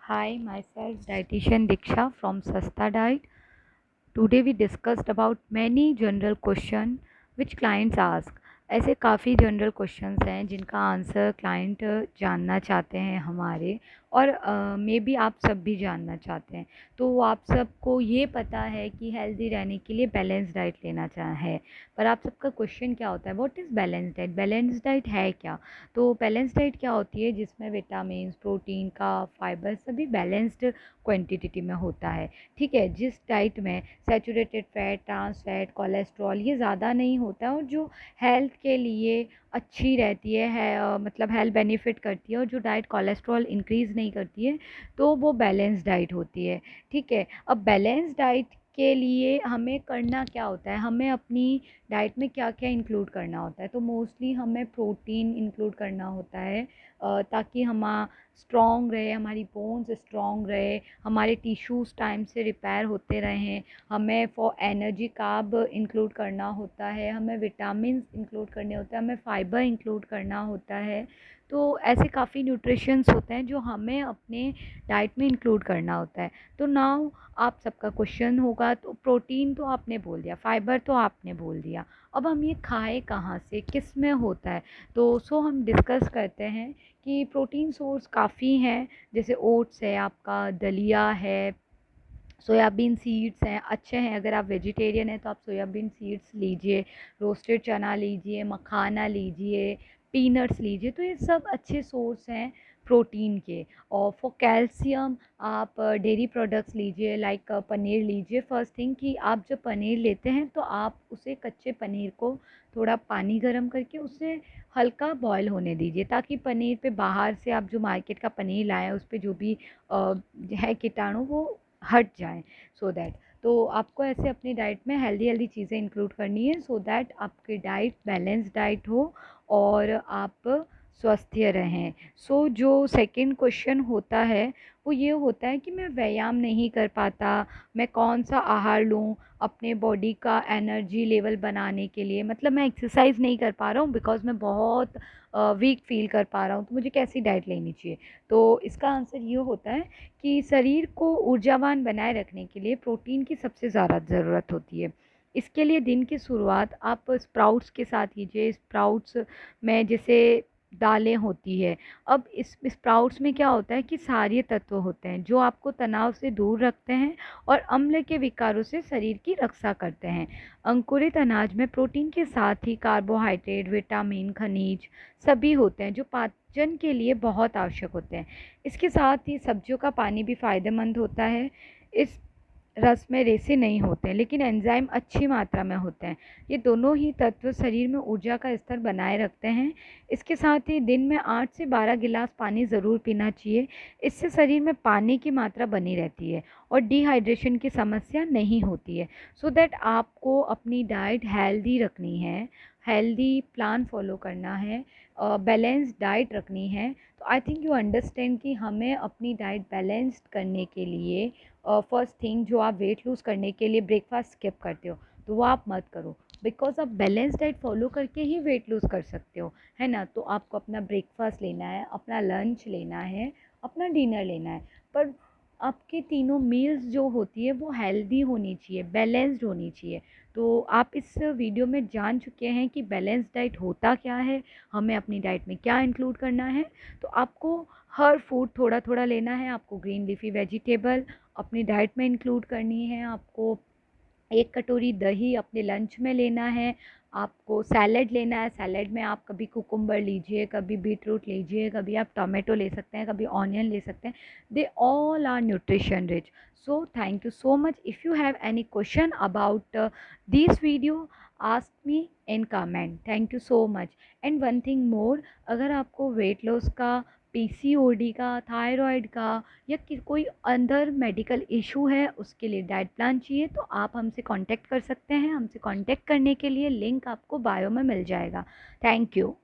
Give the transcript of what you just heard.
Hi, myself dietitian Diksha from Sasta Diet. Today we discussed about many general question which clients ask. ऐसे काफ़ी general questions हैं जिनका answer client जानना चाहते हैं हमारे, और मे बी आप सब भी जानना चाहते हैं। तो आप सबको ये पता है कि हेल्दी रहने के लिए बैलेंस डाइट लेना है, पर आप सबका क्वेश्चन क्या होता है, what is balance diet? Balance diet है क्या? तो बैलेंस डाइट क्या होती है? जिसमें विटामिन, प्रोटीन का, फाइबर सभी बैलेंस्ड क्वांटिटी में होता है। ठीक है, जिस डाइट में saturated fat, trans fat, cholesterol ये ज़्यादा नहीं होता है, और जो हेल्थ के लिए अच्छी रहती है मतलब हेल्थ बेनिफिट करती है, और जो डाइट कोलेस्ट्रॉल इंक्रीज़ नहीं करती है, तो वो बैलेंस डाइट होती है। ठीक है, अब बैलेंस डाइट के लिए हमें करना क्या होता है, हमें अपनी डाइट में क्या क्या इंक्लूड करना होता है? तो मोस्टली हमें प्रोटीन इंक्लूड करना होता है, ताकि हम स्ट्रॉन्ग रहे, हमारी बोन्स स्ट्रॉन्ग रहे, हमारे टिश्यूज़ टाइम से रिपेयर होते रहें। हमें फॉर एनर्जी कार्ब इंक्लूड करना होता है, हमें विटामिन्स इंक्लूड करने होते हैं, हमें फाइबर इंक्लूड करना होता है। तो ऐसे काफ़ी न्यूट्रिशंस होते हैं जो हमें अपने डाइट में इंक्लूड करना होता है। तो नाउ आप सबका क्वेश्चन होगा, तो प्रोटीन तो आपने बोल दिया, फाइबर तो आपने बोल दिया, अब हम ये खाएं कहाँ से, किस में होता है? तो हम डिस्कस करते हैं कि प्रोटीन सोर्स काफ़ी हैं, जैसे ओट्स है, आपका दलिया है, सोयाबीन सीड्स हैं, अच्छे हैं। अगर आप वेजिटेरियन हैं तो आप सोयाबीन सीड्स लीजिए, रोस्टेड चना लीजिए, मखाना लीजिए, पीनट्स लीजिए, तो ये सब अच्छे सोर्स हैं प्रोटीन के। और फॉर कैल्शियम आप डेयरी प्रोडक्ट्स लीजिए, लाइक पनीर लीजिए। फर्स्ट थिंग कि आप जब पनीर लेते हैं तो आप उसे कच्चे पनीर को थोड़ा पानी गर्म करके उसे हल्का बॉयल होने दीजिए, ताकि पनीर पे बाहर से आप जो मार्केट का पनीर लाएँ उस पे जो भी है कीटाणु वो हट जाएँ, सो दैट। तो आपको ऐसे अपनी डाइट में हेल्दी हेल्दी चीज़ें इंक्लूड करनी है, सो दैट आपकी डाइट बैलेंस डाइट हो और आप स्वस्थ रहें। जो सेकंड क्वेश्चन होता है वो ये होता है कि मैं व्यायाम नहीं कर पाता, मैं कौन सा आहार लूँ अपने बॉडी का एनर्जी लेवल बनाने के लिए? मतलब मैं एक्सरसाइज नहीं कर पा रहा हूँ बिकॉज़ मैं बहुत वीक फील कर पा रहा हूँ, तो मुझे कैसी डाइट लेनी चाहिए? तो इसका आंसर ये होता है कि शरीर को ऊर्जावान बनाए रखने के लिए प्रोटीन की सबसे ज़्यादा ज़रूरत होती है। इसके लिए दिन की शुरुआत आप स्प्राउट्स के साथ कीजिए। स्प्राउट्स में जैसे दालें होती है, अब इस स्प्राउट्स में क्या होता है कि क्षारीय तत्व होते हैं जो आपको तनाव से दूर रखते हैं और अम्ल के विकारों से शरीर की रक्षा करते हैं। अंकुरित अनाज में प्रोटीन के साथ ही कार्बोहाइड्रेट, विटामिन, खनिज सभी होते हैं जो पाचन के लिए बहुत आवश्यक होते हैं। इसके साथ ही सब्जियों का पानी भी फ़ायदेमंद होता है। इस रस में रेसे नहीं होते हैं, लेकिन एंजाइम अच्छी मात्रा में होते हैं। ये दोनों ही तत्व शरीर में ऊर्जा का स्तर बनाए रखते हैं। इसके साथ ही दिन में 8 से 12 गिलास पानी ज़रूर पीना चाहिए। इससे शरीर में पानी की मात्रा बनी रहती है और डिहाइड्रेशन की समस्या नहीं होती है। सो दैट आपको अपनी डाइट हेल्दी रखनी है, हेल्दी प्लान फॉलो करना है, बैलेंस डाइट रखनी है। तो आई थिंक यू अंडरस्टैंड कि हमें अपनी डाइट बैलेंस्ड करने के लिए फर्स्ट थिंग, जो आप वेट लूज़ करने के लिए ब्रेकफास्ट स्किप करते हो तो वो आप मत करो, बिकॉज आप बैलेंस डाइट फॉलो करके ही वेट लूज़ कर सकते हो, है ना? तो आपको अपना ब्रेकफास्ट लेना है, अपना लंच लेना है, अपना डिनर लेना है, पर आपके तीनों मील्स जो होती है वो हेल्दी होनी चाहिए, बैलेंस्ड होनी चाहिए। तो आप इस वीडियो में जान चुके हैं कि बैलेंस डाइट होता क्या है, हमें अपनी डाइट में क्या इंक्लूड करना है। तो आपको हर फूड थोड़ा थोड़ा लेना है, आपको ग्रीन लीफी वेजिटेबल अपनी डाइट में इंक्लूड करनी है, आपको 1 कटोरी दही अपने लंच में लेना है, आपको सैलड लेना है। सैलड में आप कभी कुकुम्बर लीजिए, कभी बीटरूट लीजिए, कभी आप टोमेटो ले सकते हैं, कभी ऑनियन ले सकते हैं। They all are nutrition rich. So thank you so much. If you have any question about this video, ask me in comment. Thank you so much. And one thing more, अगर आपको weight loss का, PCOD का, thyroid का या कोई अंदर medical issue है उसके लिए डाइट प्लान चाहिए, तो आप हमसे कांटेक्ट कर सकते हैं। हमसे कांटेक्ट करने के लिए लिंक आपको बायो में मिल जाएगा। Thank you.